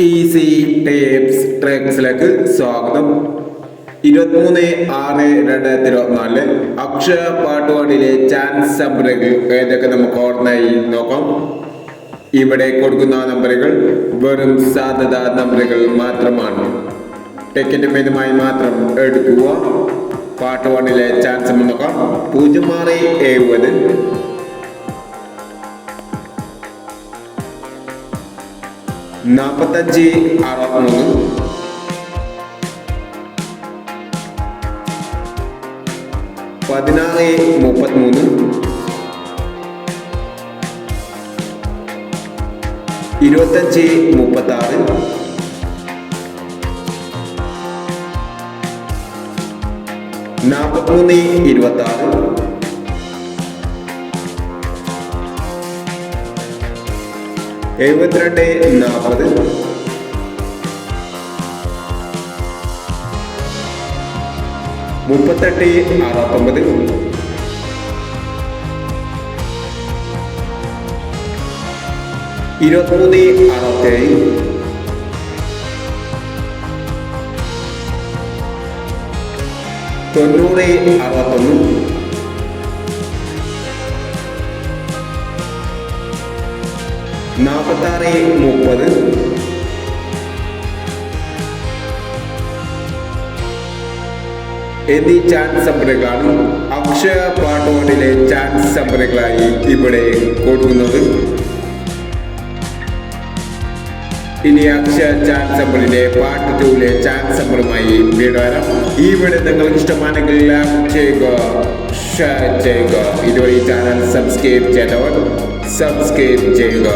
Easy tips ട്രിക്സിലേക്ക് സ്വാഗതം. 23/6/2024 Akshaya പാട്ടുപാടിയിലെ chance നമ്പറുകൾ ഏതൊക്കെ നമുക്ക് ഓർമ്മയായി നോക്കാം. ഇവിടെ കൊടുക്കുന്ന നമ്പറുകൾ വെറും സാധ്യതാ നമ്പറുകൾ മാത്രമാണ്. ടിക്കറ്റ് മെനുമായി മാത്രം എടുക്കുക. പാട്ടുപാടിയിലെ ചാൻസ് നോക്കാം. 0670 4563 1633 2536 4326 7240 3869 2367 9061 4630 എന്നീ ചാൻസ് നമ്പറുകളാണ് അക്ഷയ പാട്ടുപാടിയിലെ ചാൻസ് നമ്പറുകളായി ഇവിടെ കൊടുക്കുന്നത്. ഇനി അക്ഷയ ചാൻസ് നമ്പറിന്റെ പാർട്ട് 2 ചാൻസ് നമ്പറുമായി വീണ്ടും വരാം. ഈ വീഡിയോ നിങ്ങൾക്ക് ഇഷ്ടമാണെങ്കിൽ ലൈക്ക് ചെയ്യുക, ഷെയർ ചെയ്യുക. ഇതുവരെ ഈ ചാനൽ സബ്സ്ക്രൈബ് ചെയ്തവർ സബ്സ്ക്രൈബ് ചെയ്യുക.